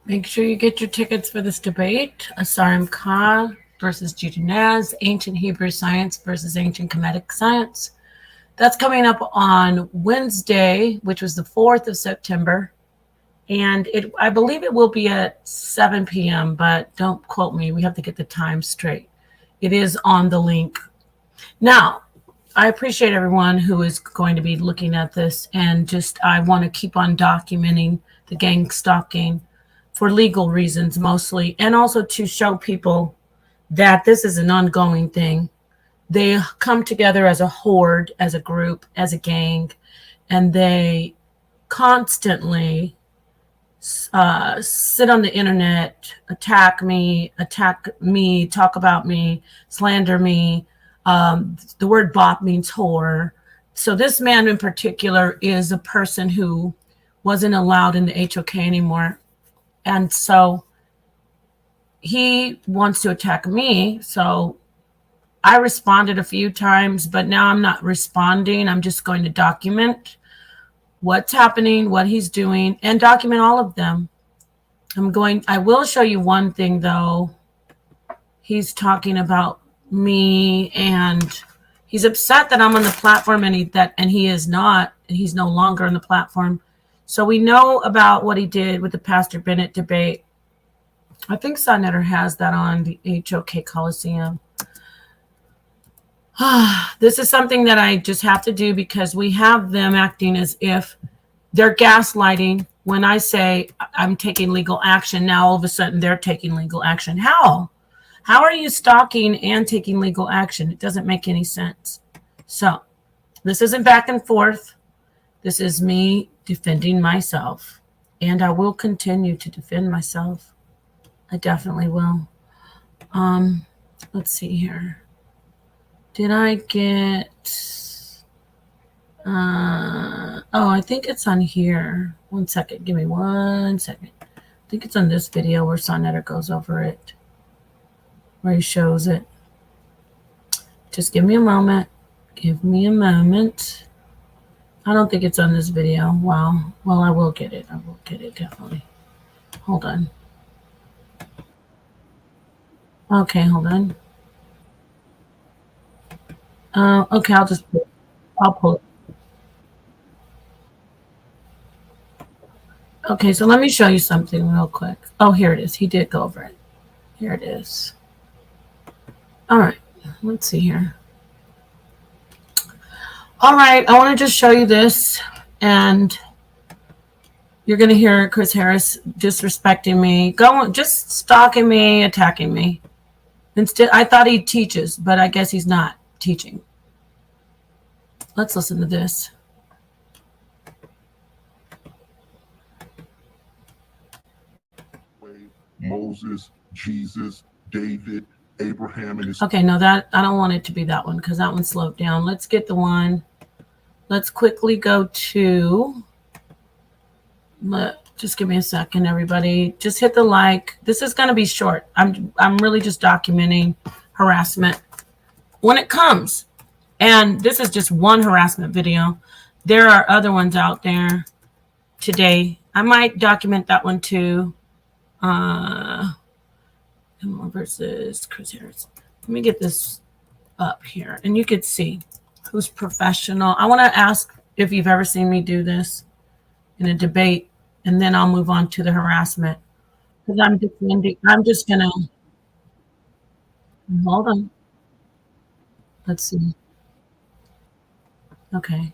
Make sure you get your tickets for this debate. Asarim Khan versus Judanaz, Ancient Hebrew Science versus Ancient Kemetic Science. That's coming up on Wednesday, which was the 4th of September. And I believe it will be at 7 p.m., but don't quote me. We have to get the time straight. It is on the link. Now, I appreciate everyone who is going to be looking at this, and I want to keep on documenting the gang stalking for legal reasons mostly, and also to show people that this is an ongoing thing. They come together as a horde, as a group, as a gang, and they constantly sit on the internet, attack me, talk about me, slander me. The word bop means whore. So this man in particular is a person who wasn't allowed in the HOK anymore. And so he wants to attack me. So I responded a few times, but now I'm not responding. I'm just going to document what's happening, what he's doing, and document all of them. I will show you one thing though. He's talking about me and he's upset that I'm on the platform and he is not, and he's no longer on the platform. So we know about what he did with the Pastor Bennett debate. I think Sonnetter has that on the HOK Coliseum. This is something that I just have to do because we have them acting as if they're gaslighting. When I say I'm taking legal action, now all of a sudden they're taking legal action. How? How are you stalking and taking legal action? It doesn't make any sense. So this isn't back and forth. This is me defending myself, and I will continue to defend myself. I definitely will. Let's see here. Did I get... I think it's on here. 1 second. Give me 1 second. I think it's on this video where Sonnetter goes over it, where he shows it. Just give me a moment. Give me a moment. I don't think it's on this video. Wow. Well, I will get it. I will get it, definitely. Hold on. Okay, hold on. Okay, I'll pull it. Okay, so let me show you something real quick. Oh, here it is. He did go over it. Here it is. All right, let's see here. All right, I want to just show you this, and you're going to hear Chris Harris disrespecting me, just stalking me, attacking me. Instead, I thought he teaches, but I guess he's not teaching. Let's listen to this. Moses, Jesus, David, Abraham, and his... Okay, no, that I don't want it to be that one because that one slowed down. Let's get the one. Let's quickly go to... Just give me a second, everybody. Just hit the like. This is going to be short. I'm really just documenting harassment when it comes. And this is just one harassment video. There are other ones out there today. I might document that one too. Versus Chris Harris. Let me get this up here, and you could see who's professional. I want to ask if you've ever seen me do this in a debate, and then I'll move on to the harassment. Because I'm defending. I'm just gonna hold on. Let's see. Okay.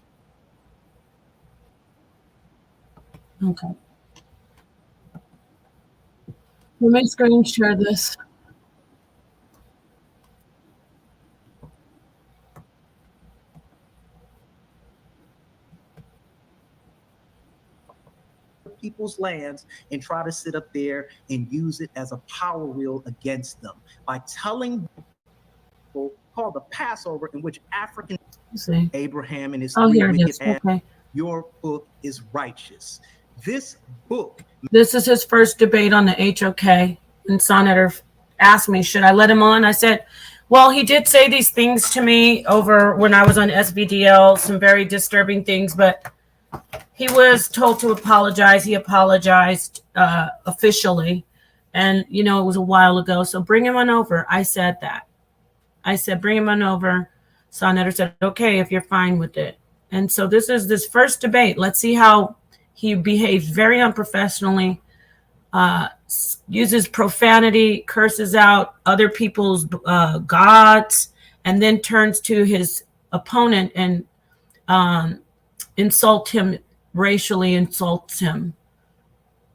Okay. Let me screen share this. people's lands and try to sit up there and use it as a power wheel against them by telling people called the Passover, in which African Abraham and his three wicked okay. Your book is righteous. This book. This is his first debate on the HOK, and Sonnetter asked me, should I let him on? I said, well, he did say these things to me over when I was on SVDL, some very disturbing things, but He was told to apologize. He apologized officially. And, you know, it was a while ago. So bring him on over. I said that. I said, bring him on over. Sonnetter said, okay, if you're fine with it. And so this is this first debate. Let's see how he behaves very unprofessionally, uses profanity, curses out other people's gods, and then turns to his opponent and insults him, racially insults him,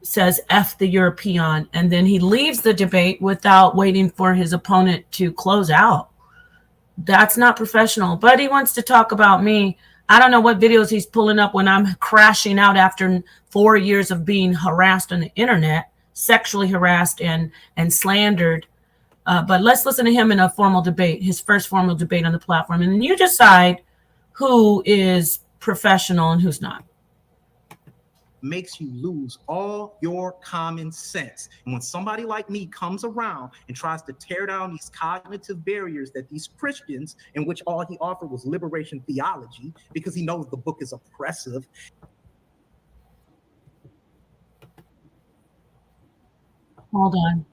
says F the European, and then he leaves the debate without waiting for his opponent to close out. That's not professional. But he wants to talk about me. I don't know what videos he's pulling up when I'm crashing out after 4 years of being harassed on the internet, sexually harassed and slandered. But let's listen to him in a formal debate, his first formal debate on the platform. And then you decide who is professional and who's not. Makes you lose all your common sense. And when somebody like me comes around and tries to tear down these cognitive barriers that these Christians, in which all he offered was liberation theology, because he knows the book is oppressive. Hold on.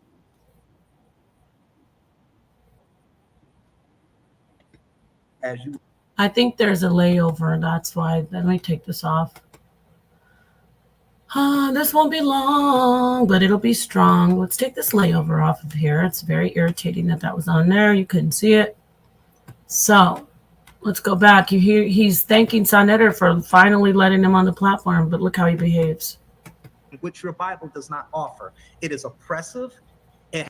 I think there's a layover. That's why. Let me take this off. This won't be long, but it'll be strong. Let's take this layover off of here. It's very irritating that was on there. You couldn't see it. So let's go back. You hear he's thanking Sonnetter for finally letting him on the platform, but look how he behaves. Which your Bible does not offer. It is oppressive. A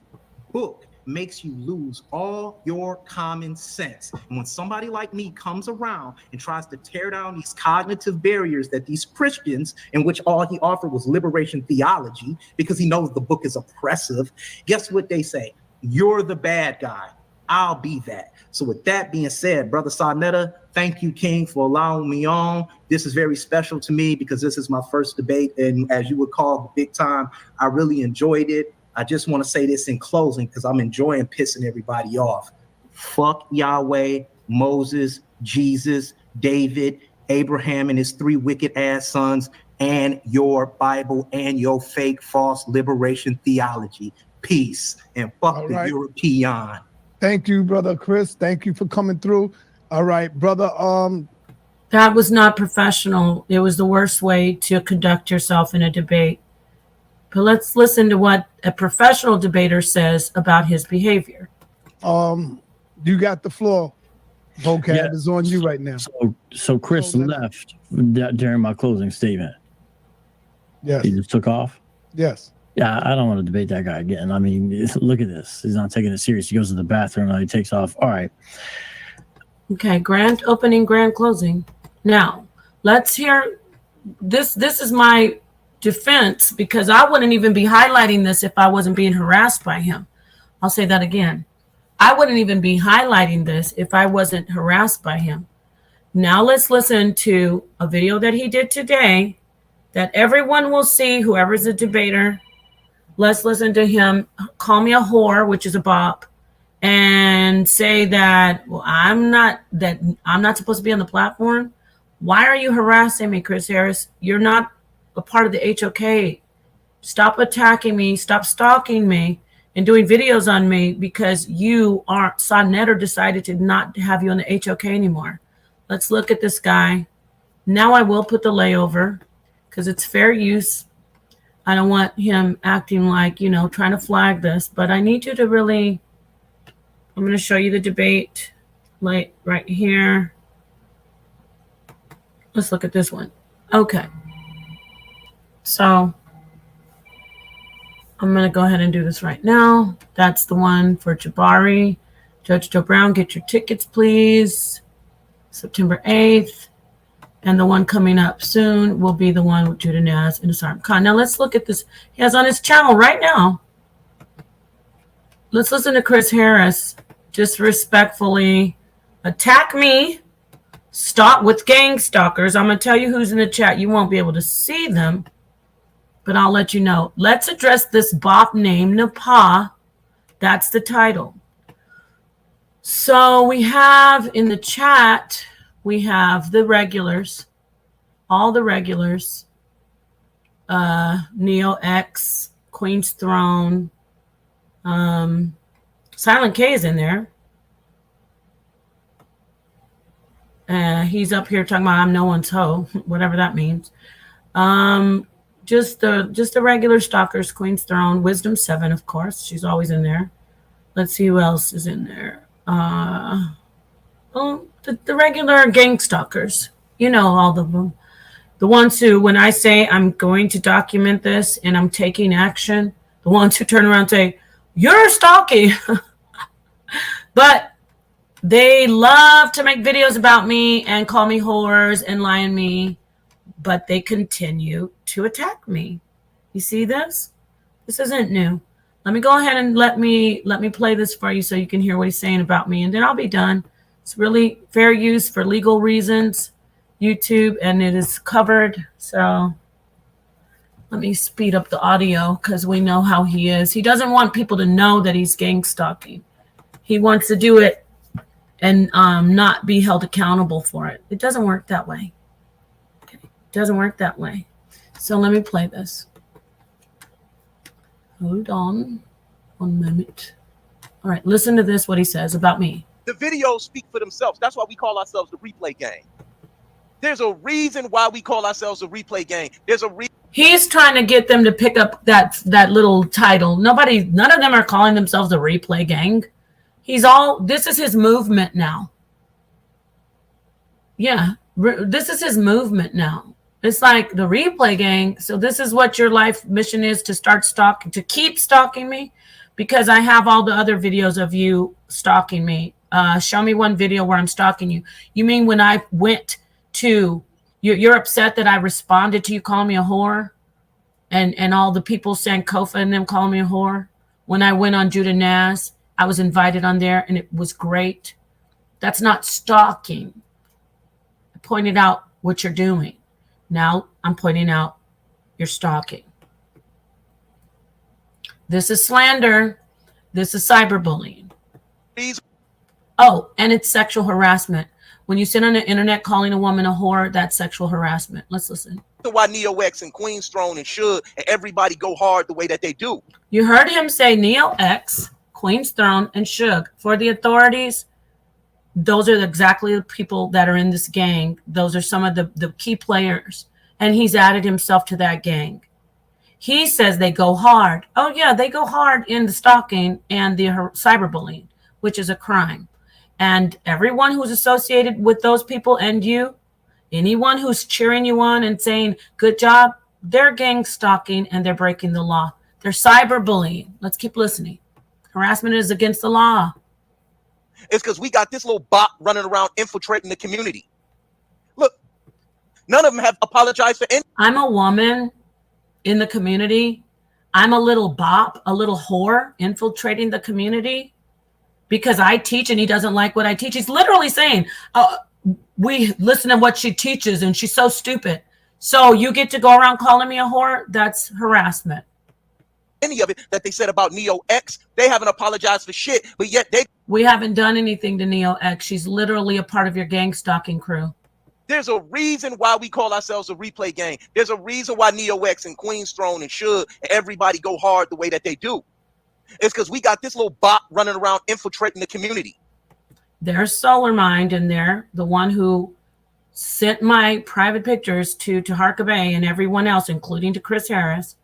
book makes you lose all your common sense. And when somebody like me comes around and tries to tear down these cognitive barriers that these Christians, in which all he offered was liberation theology, because he knows the book is oppressive, guess what they say? You're the bad guy. I'll be that. So with that being said, Brother Sonnetter, thank you, King, for allowing me on. This is very special to me because this is my first debate. And as you would call the big time, I really enjoyed it. I just want to say this in closing because I'm enjoying pissing everybody off. Fuck Yahweh, Moses, Jesus, David, Abraham and his 3 wicked ass sons, and your Bible and your fake false liberation theology. Peace. And fuck all the right. European. Thank you, Brother Chris. Thank you for coming through. All right, brother. That was not professional. It was the worst way to conduct yourself in a debate. But let's listen to what a professional debater says about his behavior. You got the floor. Vocab is on you right now. So Chris left during my closing statement. Yes. He just took off? Yes. Yeah, I don't want to debate that guy again. I mean, look at this. He's not taking it serious. He goes to the bathroom and he takes off. All right. Okay, grand opening, grand closing. Now, let's hear this. This is my defense because I wouldn't even be highlighting this if I wasn't being harassed by him. I'll say that again. I wouldn't even be highlighting this if I wasn't harassed by him. Now let's listen to a video that he did today that everyone will see, whoever's a debater. Let's listen to him call me a whore, which is a bop, and say that, well, I'm not supposed to be on the platform. Why are you harassing me, Chris Harris? You're not a part of the HOK. Stop attacking me. Stop stalking me and doing videos on me because you aren't. Sonnetter decided to not have you on the HOK anymore. Let's look at this guy. Now I will put the layover because it's fair use. I don't want him acting like, trying to flag this, but I need you to really, I'm going to show you the debate right here. Let's look at this one. Okay. So I'm going to go ahead and do this right now. That's the one for Jabari. Judge Joe Brown, get your tickets, please. September 8th. And the one coming up soon will be the one with Judah Naz and Asar Khan. Now let's look at this. He has on his channel right now. Let's listen to Chris Harris disrespectfully attack me. Stop with gang stalkers. I'm going to tell you who's in the chat. You won't be able to see them, but I'll let you know. Let's address this bop named Napa. That's the title. So we have in the chat, we have the regulars, all the regulars. Neo X, Queen's Throne. Silent K is in there. He's up here talking about I'm no one's hoe, whatever that means. Just the regular stalkers, Queen's Throne, Wisdom 7, of course. She's always in there. Let's see who else is in there. The regular gang stalkers. You know, all of them. The ones who, when I say I'm going to document this and I'm taking action, the ones who turn around and say, you're stalking. But they love to make videos about me and call me whores and lie on me, but they continue to attack me. You see this? This isn't new. Let me go ahead and let me play this for you so you can hear what he's saying about me, and then I'll be done. It's really fair use for legal reasons, YouTube, and it is covered. So let me speed up the audio because we know how he is. He doesn't want people to know that he's gang stalking. He wants to do it and not be held accountable for it. It doesn't work that way. Okay. It doesn't work that way. So let me play this. Hold on 1 minute. All right, listen to this, what he says about me. The videos speak for themselves. That's why we call ourselves the replay gang. There's a reason why we call ourselves the replay gang. There's a reason. He's trying to get them to pick up that little title. None of them are calling themselves the replay gang. This is his movement now. Yeah, this is his movement now. It's like the replay gang. So this is what your life mission is, to start stalking, to keep stalking me, because I have all the other videos of you stalking me. Show me one video where I'm stalking you. You mean when I went to, you're upset that I responded to you calling me a whore? And all the people saying Kofa and them calling me a whore? When I went on Judah Naz, I was invited on there and it was great. That's not stalking. I pointed out what you're doing. Now I'm pointing out you're stalking. This is slander. This is cyberbullying. Oh, and it's sexual harassment. When you sit on the internet calling a woman a whore, that's sexual harassment. Let's listen. Why Neo X and Queen's Throne and Should and everybody go hard the way that they do. You heard him say Neo X, Queen's Throne, and Suge. For the authorities, those are exactly the people that are in this gang. Those are some of the key players. And he's added himself to that gang. He says they go hard. Oh, yeah, they go hard in the stalking and the cyberbullying, which is a crime. And everyone who's associated with those people and you, anyone who's cheering you on and saying, good job, they're gang stalking and they're breaking the law. They're cyberbullying. Let's keep listening. Harassment is against the law. It's because we got this little bot running around infiltrating the community. Look, none of them have apologized for anything. I'm a woman in the community. I'm a little bop, a little whore infiltrating the community because I teach and he doesn't like what I teach. He's literally saying, we listen to what she teaches and she's so stupid. So you get to go around calling me a whore? That's harassment. Any of it that they said about Neo X, they haven't apologized for shit, but yet we haven't done anything to Neo X. She's literally a part of your gang stalking crew. There's a reason why we call ourselves a replay gang. There's a reason why Neo X and Queen's Throne and Should and everybody go hard the way that they do. It's because we got this little bot running around infiltrating the community. There's Solar Mind in there, the one who sent my private pictures to Taharka Bay and everyone else, including to Chris Harris.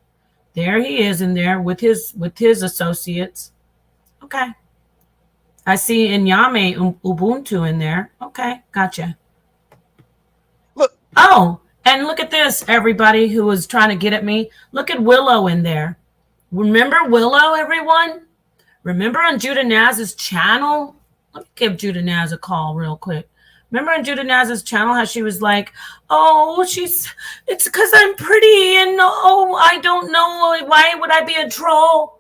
There he is in there with his associates. Okay. I see Inyame Ubuntu in there. Okay, gotcha. Look. Oh, and look at this, everybody who was trying to get at me. Look at Willow in there. Remember Willow, everyone? Remember on Judah Naz's channel? Let me give Judah Naz a call real quick. Remember on Judah Naz's channel how she was like, oh, it's because I'm pretty and oh, I don't know. Why would I be a troll?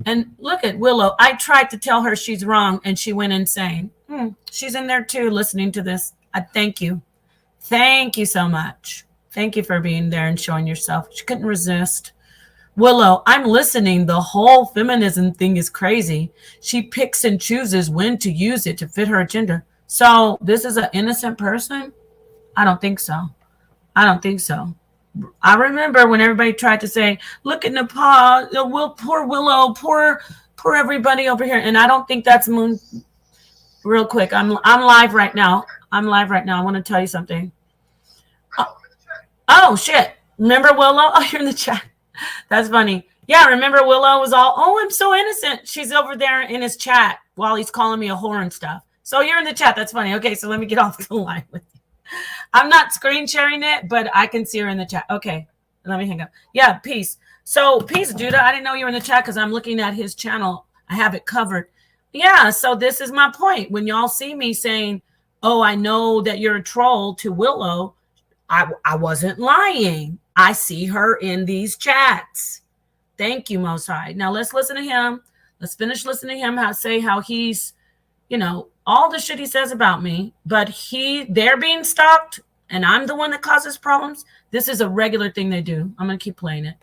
And look at Willow. I tried to tell her she's wrong and she went insane. She's in there too listening to this. I thank you. Thank you so much. Thank you for being there and showing yourself. She couldn't resist. Willow, I'm listening. The whole feminism thing is crazy. She picks and chooses when to use it to fit her agenda. So this is an innocent person? I don't think so. I don't think so. I remember when everybody tried to say, look at Nepal, poor Willow, poor everybody over here. And I don't think that's Moon. Real quick, I'm live right now. I want to tell you something. Oh shit. Remember Willow? Oh, you're in the chat. That's funny. Yeah, remember Willow was all, oh, I'm so innocent. She's over there in his chat while he's calling me a whore and stuff. So you're in the chat. That's funny. Okay, so let me get off the line with you. I'm not screen sharing it, but I can see her in the chat. Okay, let me hang up. Yeah, peace. So peace, Judah. I didn't know you were in the chat because I'm looking at his channel. I have it covered. Yeah, so this is my point. When y'all see me saying, oh, I know that you're a troll to Willow, I wasn't lying. I see her in these chats. Thank you, Most High. Now let's listen to him. Let's finish listening to him say how he's, all the shit he says about me, but they're being stalked and I'm the one that causes problems. This is a regular thing they do. I'm going to keep playing it.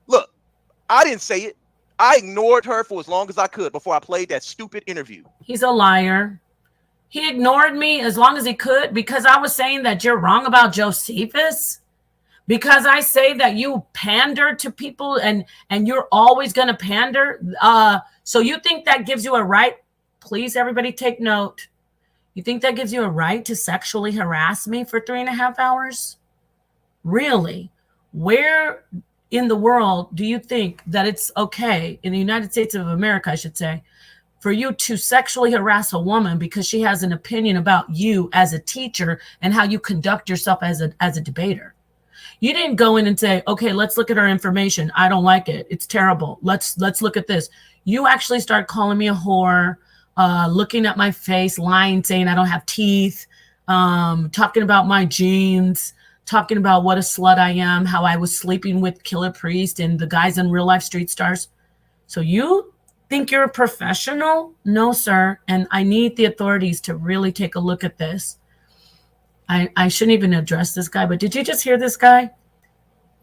Look, I didn't say it. I ignored her for as long as I could before I played that stupid interview. He's a liar. He ignored me as long as he could because I was saying that you're wrong about Josephus. Because I say that you pander to people and you're always going to pander. So you think that gives you a right? Please, everybody take note. You think that gives you a right to sexually harass me for 3.5 hours? Really? Where in the world do you think that it's okay, in the United States of America, I should say, for you to sexually harass a woman because she has an opinion about you as a teacher and how you conduct yourself as a debater? You didn't go in and say, okay, let's look at our information. I don't like it. It's terrible. Let's look at this. You actually start calling me a whore, looking at my face, lying, saying I don't have teeth, talking about my genes, talking about what a slut I am, how I was sleeping with Killer Priest and the guys in Real Life Street Stars. So you think you're a professional? No, sir. And I need the authorities to really take a look at this. I shouldn't even address this guy, but did you just hear this guy?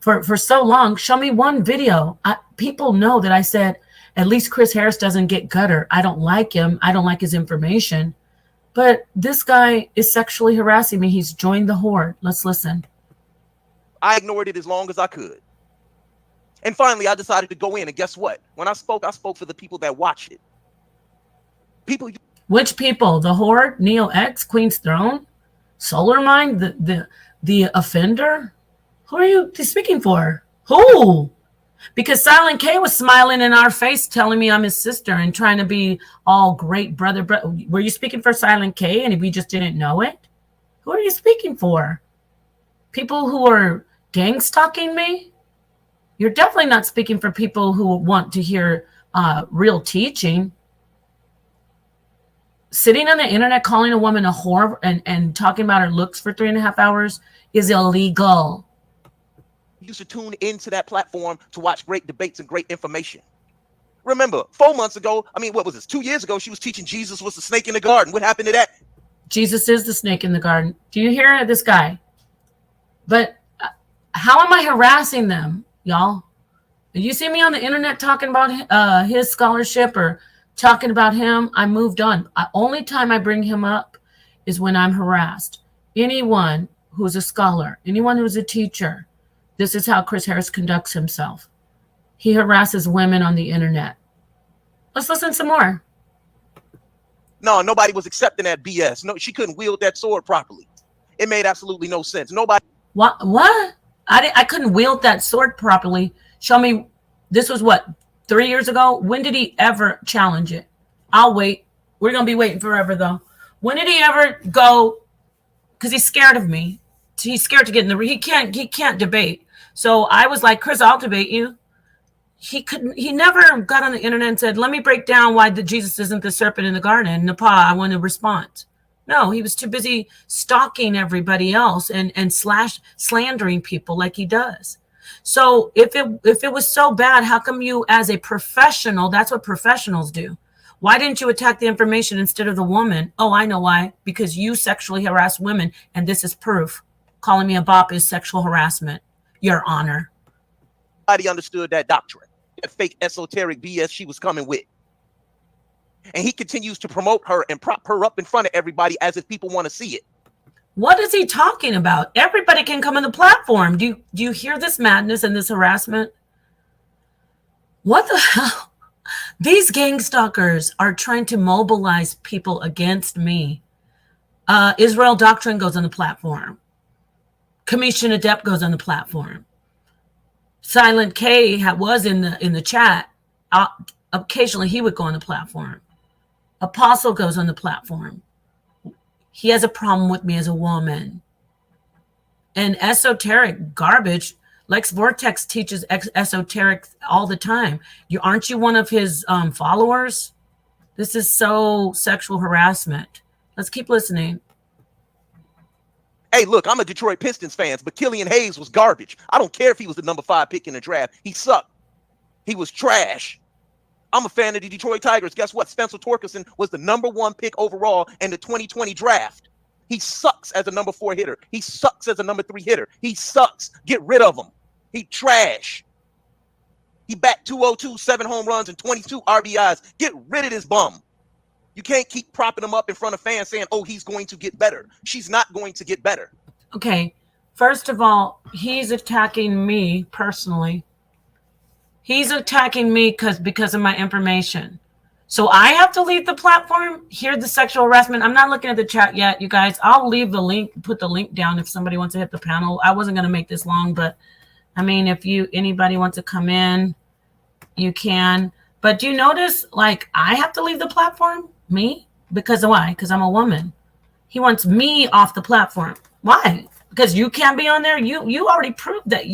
For so long, show me one video. People know that I said, at least Chris Harris doesn't get gutter. I don't like him. I don't like his information. But this guy is sexually harassing me. He's joined the horde. Let's listen. I ignored it as long as I could. And finally, I decided to go in. And guess what? When I spoke for the people that watched it. Which people? The horde? Neo X? Queen's Throne? Solar Mind, the offender? Who are you speaking for? Who? Because Silent K was smiling in our face, telling me I'm his sister and trying to be all great brother. Were you speaking for Silent K and we just didn't know it? Who are you speaking for? People who are gang-stalking me? You're definitely not speaking for people who want to hear real teaching. Sitting on the internet calling a woman a whore and talking about her looks for 3.5 hours is illegal. You should tune into that platform to watch great debates and great information. Remember, 4 months ago, what was this? 2 years ago, she was teaching Jesus was the snake in the garden. What happened to that? Jesus is the snake in the garden. Do you hear this guy? But how am I harassing them, y'all? You see me on the internet talking about his scholarship or talking about him, I moved on. Only time I bring him up is when I'm harassed. Anyone who's a scholar, anyone who's a teacher, this is how Chris Harris conducts himself. He harasses women on the internet. Let's listen some more. No, nobody was accepting that BS. No, she couldn't wield that sword properly. It made absolutely no sense. Nobody. What? I couldn't wield that sword properly. Show me. This was what? 3 years ago? When did he ever challenge it? I'll wait. We're going to be waiting forever, though. When did he ever go? Because he's scared of me. He's scared to get in the ring. He can't debate. So I was like, Chris, I'll debate you. He never got on the internet and said, let me break down why Jesus isn't the serpent in the garden. Nepal, I want to respond. No, he was too busy stalking everybody else and slandering people like he does. So if it was so bad, how come you as a professional, that's what professionals do. Why didn't you attack the information instead of the woman? Oh, I know why. Because you sexually harass women, and this is proof. Calling me a bop is sexual harassment, Your Honor. Nobody understood that doctrine, that fake esoteric BS she was coming with. And he continues to promote her and prop her up in front of everybody as if people want to see it. What is he talking about? Everybody can come on the platform. Do you hear this madness and this harassment? What the hell? These gang stalkers are trying to mobilize people against me. Israel Doctrine goes on the platform. Commission Adept goes on the platform. Silent K was in the chat. Occasionally he would go on the platform. Apostle goes on the platform. He has a problem with me as a woman. And esoteric garbage. Lex Vortex teaches esoteric all the time. Aren't you one of his followers? This is so sexual harassment. Let's keep listening. Hey, look, I'm a Detroit Pistons fan, but Killian Hayes was garbage. I don't care if he was the number 5 pick in the draft. He sucked. He was trash. I'm a fan of the Detroit Tigers. Guess what? Spencer Torkelson was the number 1 pick overall in the 2020 draft. He sucks as a number 4 hitter. He sucks as a number 3 hitter. He sucks. Get rid of him. He trash. He bat 202, 7 home runs, and 22 RBIs. Get rid of this bum. You can't keep propping him up in front of fans saying, oh, he's going to get better. She's not going to get better. Okay. First of all, he's attacking me personally. He's attacking me because of my information. So I have to leave the platform, hear the sexual harassment. I'm not looking at the chat yet, you guys. I'll leave the link, put the link down if somebody wants to hit the panel. I wasn't going to make this long, but I mean, if anybody wants to come in, you can. But do you notice, like, I have to leave the platform? Me? Because of why? Because I'm a woman. He wants me off the platform. Why? Because you can't be on there? You already proved that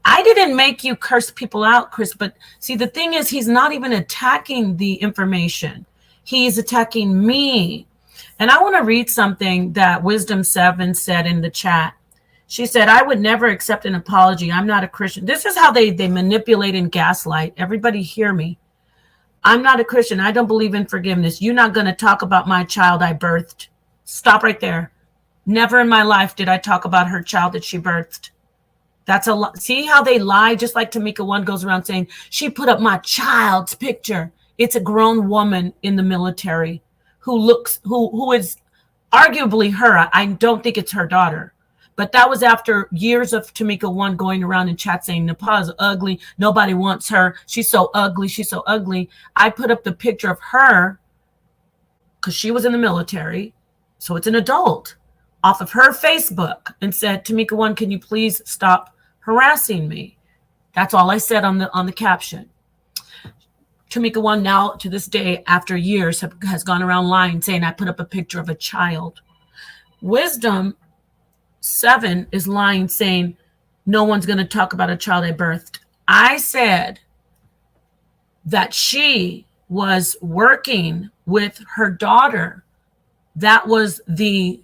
I didn't make you curse people out, Chris. But see, the thing is, he's not even attacking the information. He's attacking me. And I want to read something that Wisdom 7 said in the chat. She said, I would never accept an apology. I'm not a Christian. This is how they manipulate and gaslight. Everybody hear me. I'm not a Christian. I don't believe in forgiveness. You're not going to talk about my child I birthed. Stop right there. Never in my life did I talk about her child that she birthed. That's a lot. See how they lie? Just like Tamika One goes around saying, she put up my child's picture. It's a grown woman in the military who is arguably her. I don't think it's her daughter. But that was after years of Tamika One going around in chat saying, Nepal's ugly. Nobody wants her. She's so ugly. She's so ugly. I put up the picture of her because she was in the military. So it's an adult off of her Facebook and said, Tamika One, can you please stop harassing me? That's all I said on the caption. Tamika One now to this day, after years, has gone around lying, saying I put up a picture of a child. Wisdom 7 is lying, saying no one's going to talk about a child I birthed. I said that she was working with her daughter. That was the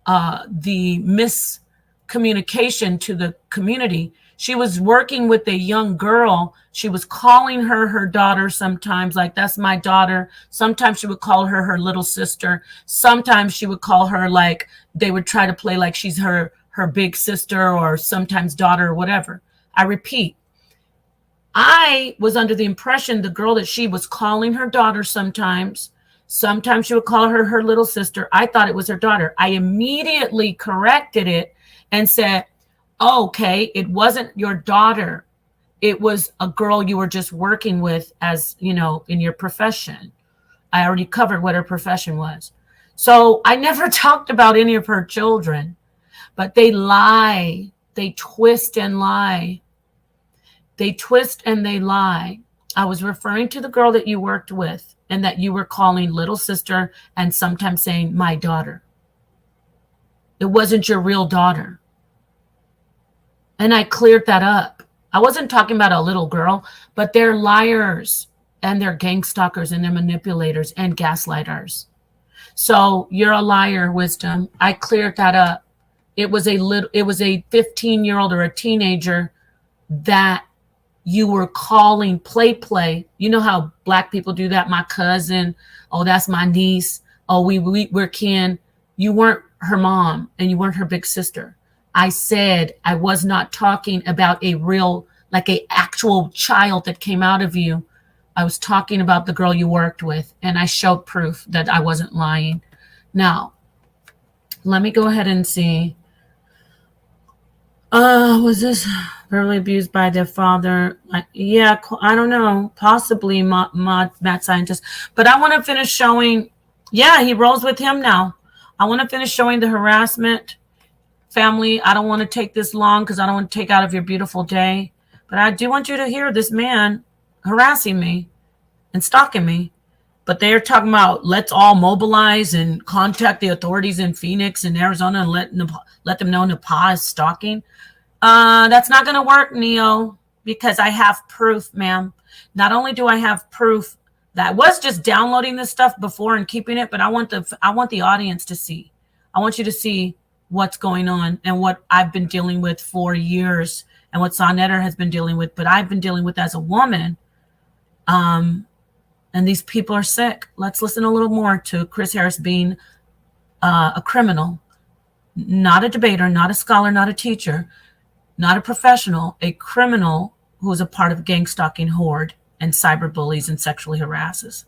miscommunication to the community. She was working with a young girl. She was calling her daughter sometimes, like, that's my daughter. Sometimes she would call her little sister. Sometimes she would call her, like, they would try to play like she's her big sister or sometimes daughter or whatever. I repeat, I was under the impression the girl that she was calling her daughter sometimes she would call her little sister. I thought it was her daughter. I immediately corrected it and said, okay, it wasn't your daughter. It was a girl you were just working with as, in your profession. I already covered what her profession was. So I never talked about any of her children, but they lie. They twist and lie. They twist and they lie. I was referring to the girl that you worked with and that you were calling little sister and sometimes saying my daughter. It wasn't your real daughter. And I cleared that up. I wasn't talking about a little girl, but they're liars and they're gang stalkers and they're manipulators and gaslighters. So you're a liar, Wisdom. I cleared that up. It was a 15-year-old or a teenager that you were calling play. You know how black people do that? My cousin. Oh, that's my niece. Oh, we're kin. You weren't her mom and you weren't her big sister. I said I was not talking about a real, like a actual child that came out of you. I was talking about the girl you worked with, and I showed proof that I wasn't lying. Now, Let me go ahead and see. Was this verbally abused by their father? Yeah, I don't know. Possibly mad scientist. But I want to finish showing. Yeah, he rolls with him now. I want to finish showing the harassment. Family, I don't want to take this long because I don't want to take out of your beautiful day. But I do want you to hear this man harassing me and stalking me. But they're talking about let's all mobilize and contact the authorities in Phoenix and Arizona and let them know Nepal is stalking. That's not going to work, Neo, because I have proof, ma'am. Not only do I have proof that I was just downloading this stuff before and keeping it, but I want the audience to see. I want you to see what's going on and what I've been dealing with for years and what Sonetter has been dealing with, but I've been dealing with as a woman. And these people are sick. Let's listen a little more to Chris Harris being a criminal, not a debater, not a scholar, not a teacher, not a professional, a criminal who is a part of gang stalking horde and cyberbullies and sexually harasses.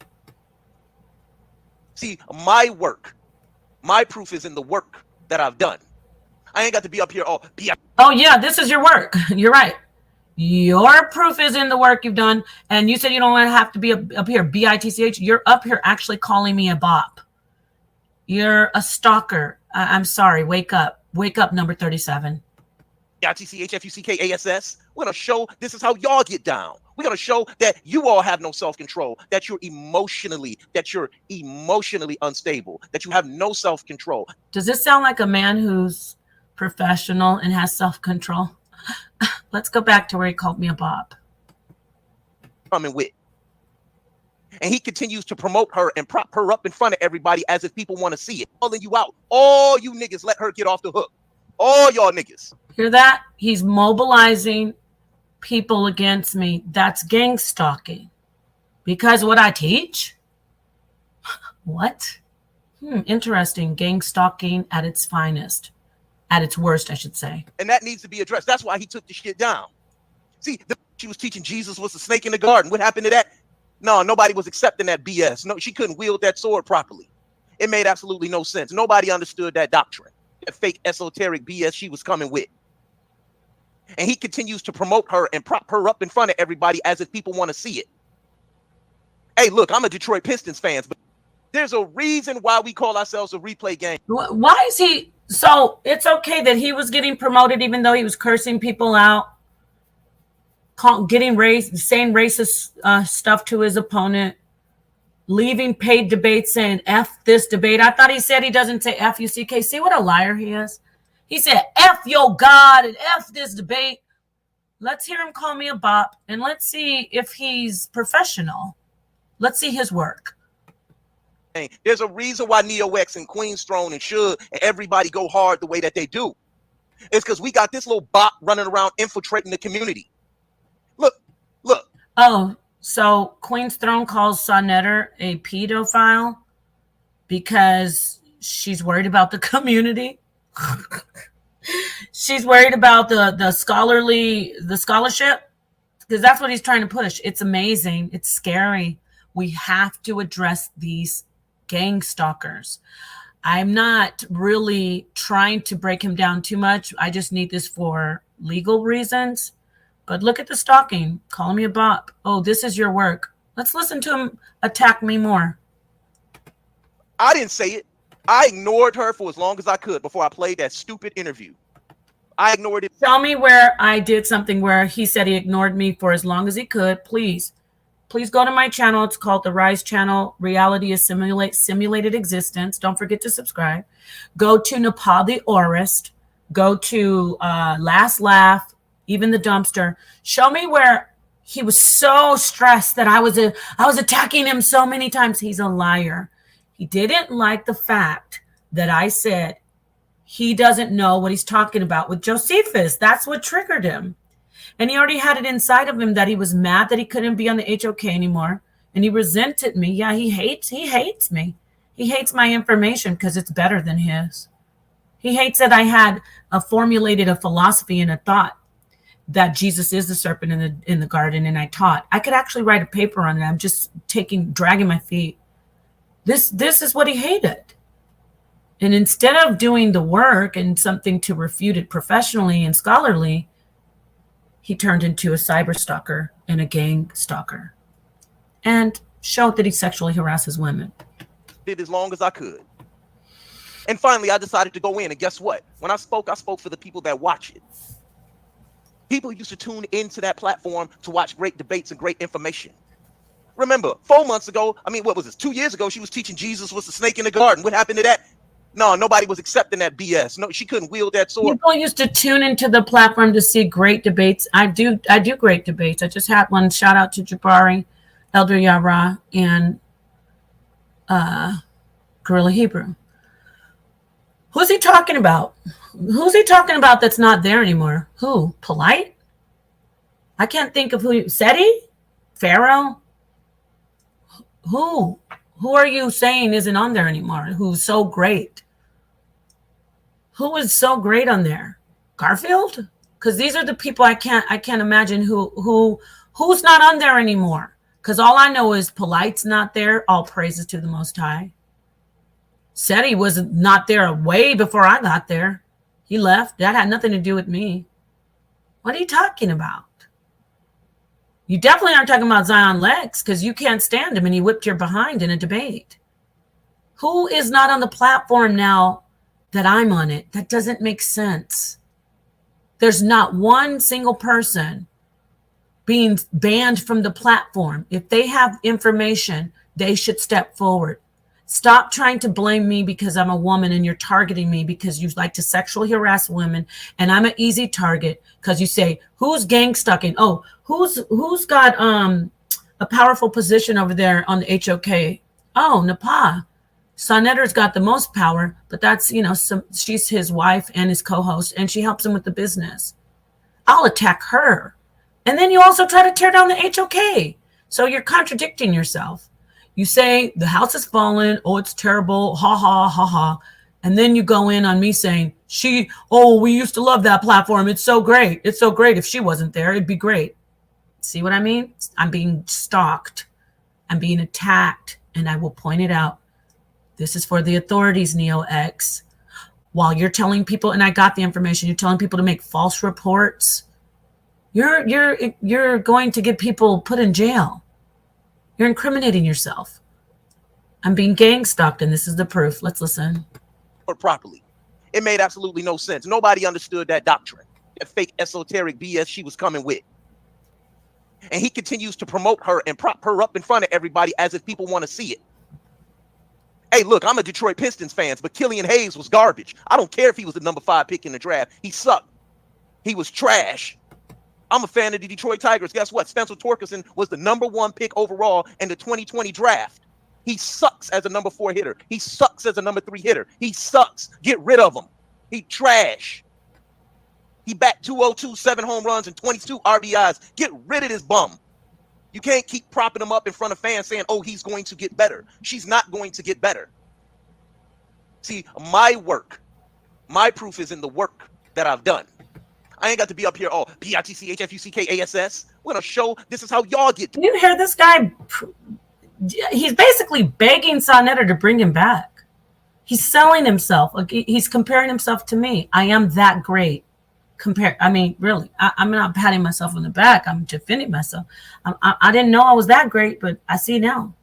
See, my work, my proof is in the work that I've done. I ain't got to be up here all Oh yeah, this is your work. You're right. Your proof is in the work you've done. And you said you don't have to be up here, BITCH. You're up here actually calling me a bop. You're a stalker. I'm sorry. Wake up. Wake up, number 37. TxxNE. We're going to show this is how y'all get down. We're going to show that you all have no self-control, that you're emotionally unstable, that you have no self-control. Does this sound like a man who's professional and has self-control? Let's go back to where he called me a bop. Coming with. And he continues to promote her and prop her up in front of everybody as if people want to see it. Calling you out. All you niggas let her get off the hook. All y'all niggas. Hear that? He's mobilizing people against me. That's gang stalking. Because what I teach? What? Interesting. Gang stalking at its finest. At its worst, I should say. And that needs to be addressed. That's why he took the shit down. See, she was teaching Jesus was the snake in the garden. What happened to that? No, nobody was accepting that BS. No, she couldn't wield that sword properly. It made absolutely no sense. Nobody understood that doctrine, that fake esoteric BS she was coming with. And he continues to promote her and prop her up in front of everybody as if people want to see it. Hey, look, I'm a Detroit Pistons fan, but there's a reason why we call ourselves a replay game. Why is he? So it's okay that he was getting promoted even though he was cursing people out, saying racist stuff to his opponent, leaving paid debates saying F this debate. I thought he said he doesn't say F-U-C-K. See what a liar he is? He said F your God and F this debate. Let's hear him call me a bop and let's see if he's professional. Let's see his work. There's a reason why NeoX and Queen's Throne and Suge and everybody go hard the way that they do. It's because we got this little bot running around infiltrating the community. Look. Oh, so Queen's Throne calls Sonetter a pedophile because she's worried about the community. She's worried about the scholarship because that's what he's trying to push. It's amazing. It's scary. We have to address these gang stalkers. I'm not really trying to break him down too much. I just need this for legal reasons. But look at the stalking. Call me a bop. Oh, this is your work. Let's listen to him attack me more. I didn't say it. I ignored her for as long as I could before I played that stupid interview. I ignored it. Tell me where I did something where he said he ignored me for as long as he could. Please go to my channel. It's called The Rise Channel. Reality is simulated existence. Don't forget to subscribe. Go to Nepal the Orist. Go to Last Laugh, Even the Dumpster. Show me where he was so stressed that I was attacking him so many times. He's a liar. He didn't like the fact that I said he doesn't know what he's talking about with Josephus. That's what triggered him. And he already had it inside of him that he was mad that he couldn't be on the HOK anymore. And he resented me. Yeah, he hates me. He hates my information because it's better than his. He hates that I had formulated a philosophy and a thought that Jesus is the serpent in the garden, and I taught. I could actually write a paper on it. I'm just dragging my feet. This is what he hated. And instead of doing the work and something to refute it professionally and scholarly, he turned into a cyber stalker and a gang stalker and showed that he sexually harasses women. Did as long as I could. And finally, I decided to go in. And guess what? When I spoke for the people that watch it. People used to tune into that platform to watch great debates and great information. Remember, 4 months ago, what was this? 2 years ago, she was teaching Jesus was the snake in the garden. What happened to that? No, nobody was accepting that BS. No, she couldn't wield that sword. People used to tune into the platform to see great debates. I do great debates. I just had one. Shout out to Jabari, Elder Yara, and Gorilla Hebrew. Who's he talking about? Who's he talking about that's not there anymore? Who? Polite? I can't think of who. Seti? Pharaoh? Who? Who are you saying isn't on there anymore? Who's so great? Who is so great on there? Garfield? Because these are the people I can't imagine who's not on there anymore. Because all I know is Polite's not there. All praises to the Most High. Seti was not there way before I got there. He left. That had nothing to do with me. What are you talking about? You definitely aren't talking about Zion Lex because you can't stand him and he whipped your behind in a debate. Who is not on the platform now that I'm on it? That doesn't make sense. There's not one single person being banned from the platform. If they have information, they should step forward. Stop trying to blame me because I'm a woman and you're targeting me because you like to sexually harass women and I'm an easy target because you say, who's gang stalking? Oh, who's got a powerful position over there on the HOK? Oh, Napa. Sonetter's got the most power, but that's, she's his wife and his co-host and she helps him with the business. I'll attack her. And then you also try to tear down the HOK. So you're contradicting yourself. You say the house has fallen. Oh, it's terrible. Ha, ha, ha, ha. And then you go in on me saying, we used to love that platform. It's so great. It's so great. If she wasn't there, it'd be great. See what I mean? I'm being stalked. I'm being attacked. And I will point it out. This is for the authorities, NeoX. While you're telling people, and I got the information, you're telling people to make false reports. You're going to get people put in jail. You're incriminating yourself. I'm being gang stalked, and this is the proof. Let's listen. Or properly. It made absolutely no sense. Nobody understood that doctrine, that fake esoteric BS she was coming with. And he continues to promote her and prop her up in front of everybody as if people want to see it. Hey, look, I'm a Detroit Pistons fan, but Killian Hayes was garbage. I don't care if he was the number 5 pick in the draft. He sucked. He was trash. I'm a fan of the Detroit Tigers. Guess what? Spencer Torkelson was the number 1 pick overall in the 2020 draft. He sucks as a number 4 hitter. He sucks as a number 3 hitter. He sucks. Get rid of him. He trash. He bat 202, 7 home runs, and 22 RBIs. Get rid of this bum. You can't keep propping him up in front of fans saying, oh, he's going to get better. She's not going to get better. See, my work, my proof is in the work that I've done. I ain't got to be up here, PITC, HFUCK, ASS. We're going to show this is how y'all get. You hear this guy? He's basically begging Sonetter to bring him back. He's selling himself. He's comparing himself to me. I am that great. Really, I'm not patting myself on the back. I'm defending myself. I didn't know I was that great, but I see now.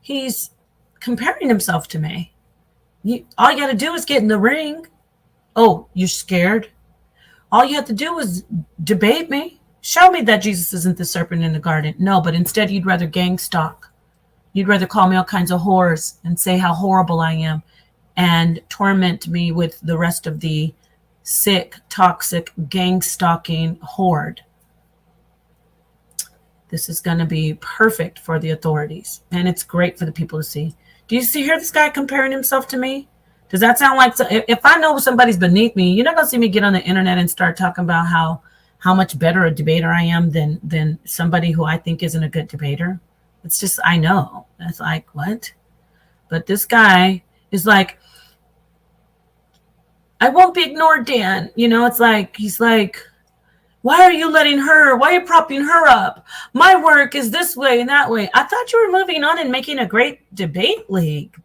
He's comparing himself to me. All you got to do is get in the ring. Oh, you're scared? All you have to do is debate me. Show me that Jesus isn't the serpent in the garden. No, but instead you'd rather gang stalk. You'd rather call me all kinds of whores and say how horrible I am and torment me with the rest of the sick, toxic, gang stalking horde. This is going to be perfect for the authorities. And it's great for the people to see. Do you hear this guy comparing himself to me? Does that sound like, if I know somebody's beneath me, you're not going to see me get on the internet and start talking about how much better a debater I am than somebody who I think isn't a good debater. It's just, I know. That's like, what? But this guy is like, I won't be ignored, Dan. It's like, he's like, why are you why are you propping her up? My work is this way and that way. I thought you were moving on and making a great debate league.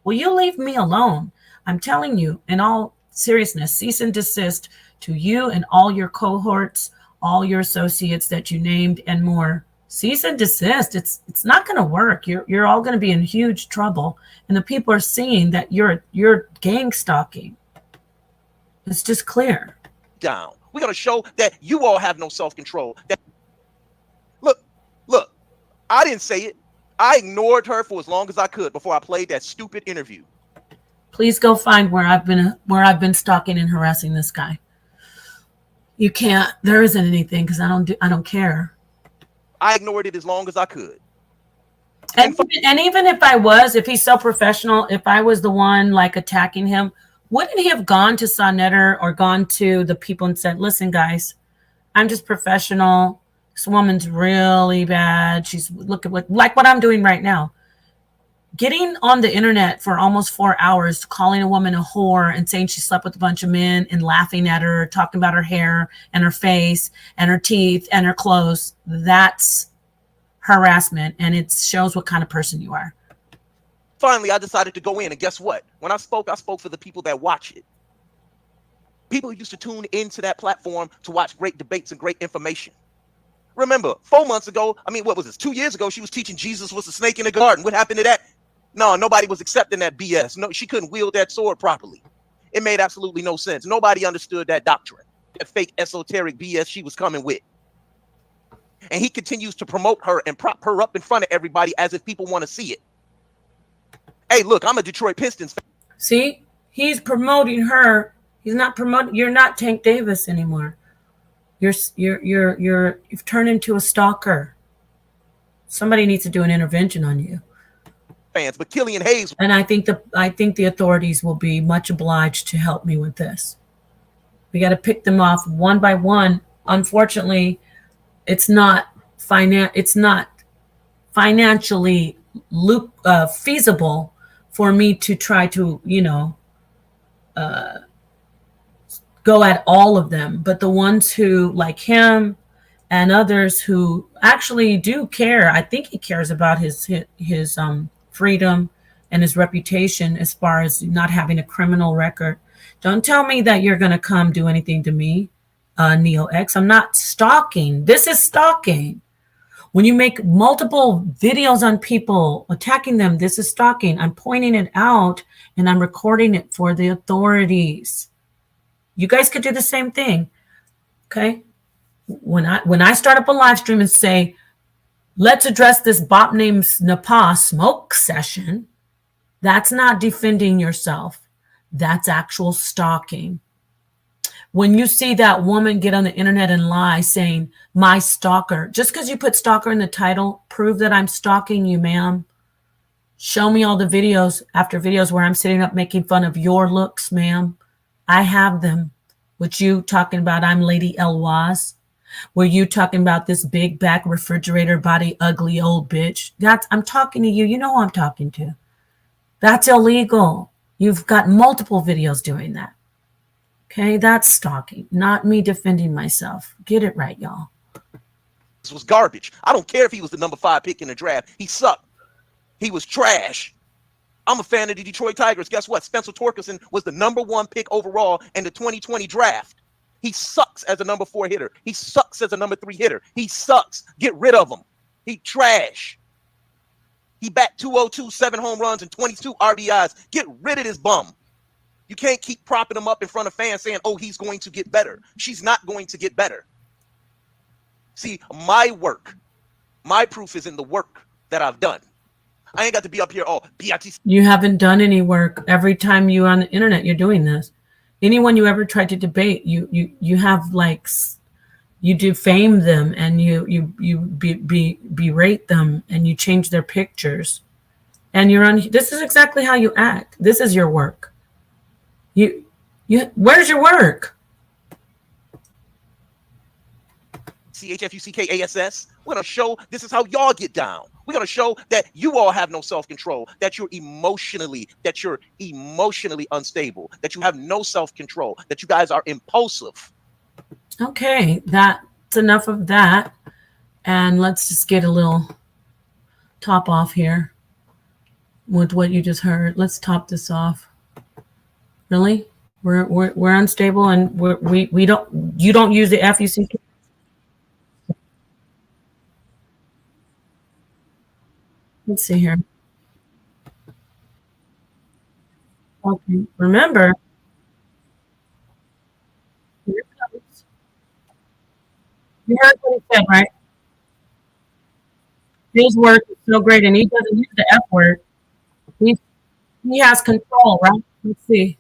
Will you leave me alone? I'm telling you, in all seriousness, cease and desist to you and all your cohorts, all your associates that you named, and more. Cease and desist. It's not going to work. You're all going to be in huge trouble, and the people are seeing that you're gang stalking. It's just clear. Down. We're going to show that you all have no self-control. That look, I didn't say it. I ignored her for as long as I could before I played that stupid interview. Please go find where I've been stalking and harassing this guy. You can't. There isn't anything because I don't care. I ignored it as long as I could. And even if he's so professional, if I was the one like attacking him, wouldn't he have gone to Sonnetter or gone to the people and said, listen, guys, I'm just professional. This woman's really bad. She's look at like what I'm doing right now. Getting on the internet for almost 4 hours, calling a woman a whore and saying she slept with a bunch of men and laughing at her, talking about her hair and her face and her teeth and her clothes. That's harassment, and it shows what kind of person you are. Finally, I decided to go in, and guess what? When I spoke for the people that watch it. People who used to tune into that platform to watch great debates and great information. Remember, 4 months ago, what was this? 2 years ago, she was teaching Jesus was a snake in the garden. What happened to that? No, nobody was accepting that BS. No, she couldn't wield that sword properly. It made absolutely no sense. Nobody understood that doctrine, that fake esoteric BS she was coming with. And he continues to promote her and prop her up in front of everybody as if people want to see it. Hey, look, I'm a Detroit Pistons fan. See, he's promoting her. He's not promoting. You're not Tank Davis anymore. You've turned into a stalker. Somebody needs to do an intervention on you. Fans, but Killian Hayes. And I think the authorities will be much obliged to help me with this. We got to pick them off one by one. Unfortunately, it's not financially feasible for me to try to, go at all of them. But the ones who, like him and others who actually do care, I think he cares about his freedom and his reputation as far as not having a criminal record. Don't tell me that you're going to come do anything to me, NeoX. I'm not stalking. This is stalking. When you make multiple videos on people, attacking them, this is stalking. I'm pointing it out and I'm recording it for the authorities. You guys could do the same thing. Okay? When I start up a live stream and say, let's address this bot named Napa smoke session, that's not defending yourself. That's actual stalking. When you see that woman get on the internet and lie saying, my stalker, just because you put stalker in the title, prove that I'm stalking you, ma'am. Show me all the videos after videos where I'm sitting up making fun of your looks, ma'am. I have them. With you talking about I'm Lady Elwaz. Were you talking about this big back refrigerator body, ugly old bitch? I'm talking to you. You know who I'm talking to. That's illegal. You've got multiple videos doing that. Okay, that's stalking, not me defending myself. Get it right, y'all. This was garbage. I don't care if he was the number 5 pick in the draft. He sucked. He was trash. I'm a fan of the Detroit Tigers. Guess what? Spencer Torkelson was the number 1 pick overall in the 2020 draft. He sucks as a number 4 hitter. He sucks as a number 3 hitter. He sucks. Get rid of him. He trash. He bat 202, 7 home runs, and 22 RBIs. Get rid of this bum. You can't keep propping him up in front of fans saying, oh, he's going to get better. She's not going to get better. See, my work, my proof is in the work that I've done. I ain't got to be up here, BITC. You haven't done any work. Every time you on the internet, you're doing this. Anyone you ever tried to debate, you have likes, you defame them and you berate them and you change their pictures. And you're on. This is exactly how you act. This is your work. Where's your work? CHFUCKASS. We're going to show this is how y'all get down. We're going to show that you all have no self-control, that you're emotionally unstable, that you have no self-control, that you guys are impulsive. Okay, that's enough of that. And let's just get a little top off here with what you just heard. Let's top this off. Really? We're unstable, and we don't. You don't use the FUCK. Let's see here. Okay. Remember, here it comes. You heard what he said, right? His work is so great, and he doesn't use the F word. He has control, right? Let's see.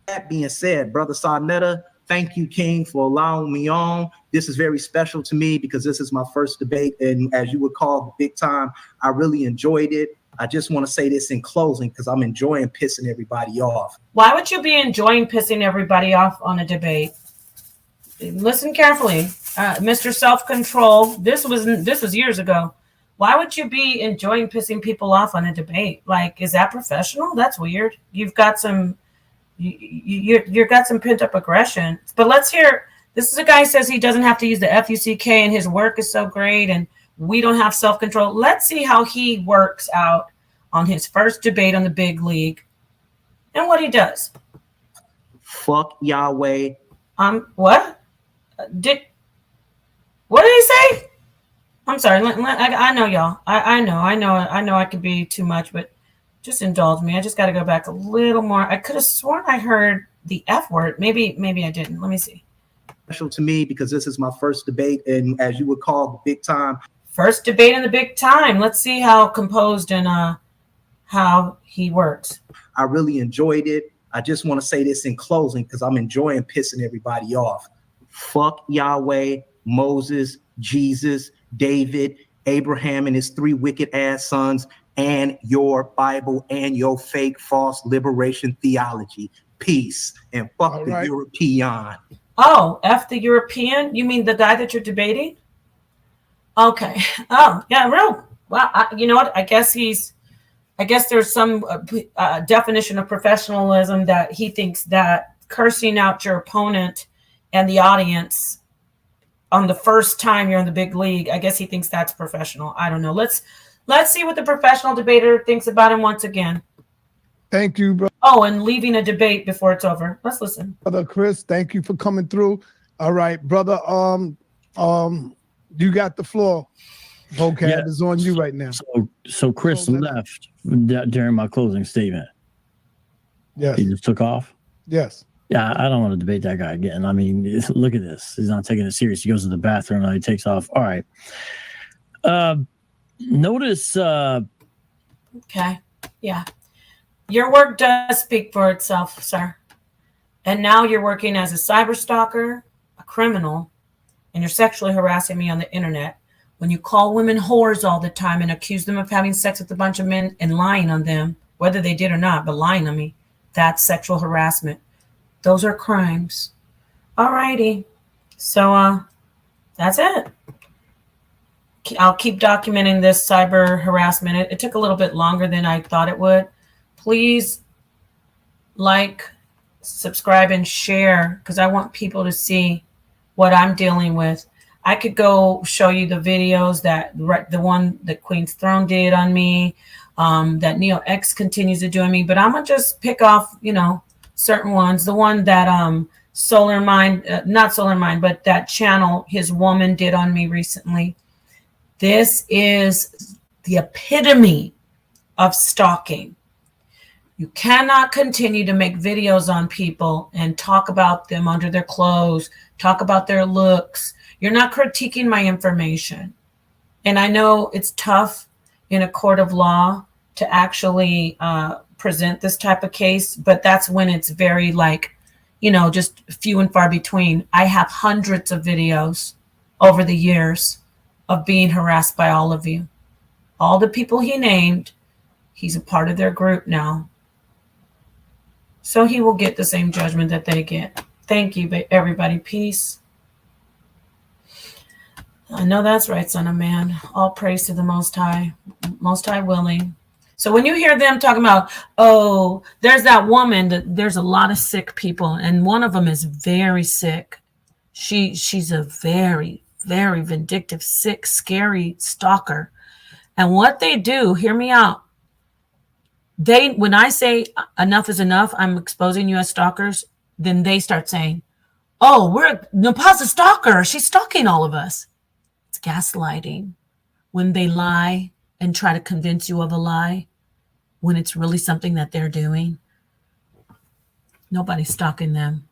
That being said, Brother Sarnetta, thank you, King, for allowing me on. This is very special to me because this is my first debate. And as you would call big time, I really enjoyed it. I just want to say this in closing because I'm enjoying pissing everybody off. Why would you be enjoying pissing everybody off on a debate? Listen carefully. Mr. Self-Control, this was years ago. Why would you be enjoying pissing people off on a debate? Like, is that professional? That's weird. You've got some... You've got some pent up aggression. But let's hear. This is a guy who says he doesn't have to use the FUCK and his work is so great and we don't have self-control. Let's see how he works out on his first debate on the big league and what he does. Fuck Yahweh. What? What did he say? I'm sorry. I know y'all. I know I could be too much, but just indulge me. I just got to go back a little more. I could have sworn I heard the F word. Maybe I didn't. Let me see. Special to me because this is my first debate, and as you would call the big time. First debate in the big time. Let's see how composed and how he works. I really enjoyed it. I just want to say this in closing because I'm enjoying pissing everybody off. Fuck Yahweh, Moses, Jesus, David, Abraham and his 3 wicked ass sons, and your Bible and your fake false liberation theology. Peace. And fuck All the right. European. Oh, F the European? You mean the guy that you're debating? Okay. Oh, yeah, real. Well, you know what? I guess there's some definition of professionalism that he thinks that cursing out your opponent and the audience on the first time you're in the big league, I guess he thinks that's professional. I don't know. Let's see what the professional debater thinks about him once again. Thank you, brother. Oh, and leaving a debate before it's over. Let's listen. Brother Chris, thank you for coming through. All right, brother. You got the floor. Vocab is on you right now. So Chris left during my closing statement. Yes. He just took off. Yes. Yeah, I don't want to debate that guy again. I mean, look at this. He's not taking it serious. He goes to the bathroom and he takes off. All right. Notice. Okay. Yeah. Your work does speak for itself, sir. And now you're working as a cyber stalker, a criminal, and you're sexually harassing me on the internet. When you call women whores all the time and accuse them of having sex with a bunch of men and lying on them, whether they did or not, but lying on me, that's sexual harassment. Those are crimes. All righty. So that's it. I'll keep documenting this cyber harassment. It took a little bit longer than I thought it would. Please like, subscribe, and share because I want people to see what I'm dealing with. I could go show you the videos the one that Queen's Throne did on me, that TxxNE continues to do on me, but I'm gonna just pick off, certain ones. The one that Solar Mind, not Solar Mind, but that channel his woman did on me recently. This is the epitome of stalking. You cannot continue to make videos on people and talk about them under their clothes, talk about their looks. You're not critiquing my information. And I know it's tough in a court of law to actually present this type of case, but that's when it's very just few and far between. I have hundreds of videos over the years of being harassed by all of you. All the people he named, he's a part of their group now. So he will get the same judgment that they get. Thank you, everybody. Peace. I know that's right, son of man. All praise to the Most High willing. So when you hear them talking about, oh, there's that woman, there's a lot of sick people, and one of them is very sick. She's a very, very vindictive, sick, scary stalker. And what they do, hear me out, when I say enough is enough, I'm exposing you as stalkers, then they start saying, oh, Nepal's a stalker. She's stalking all of us. It's gaslighting. When they lie and try to convince you of a lie, when it's really something that they're doing. Nobody's stalking them.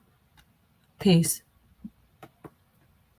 Peace.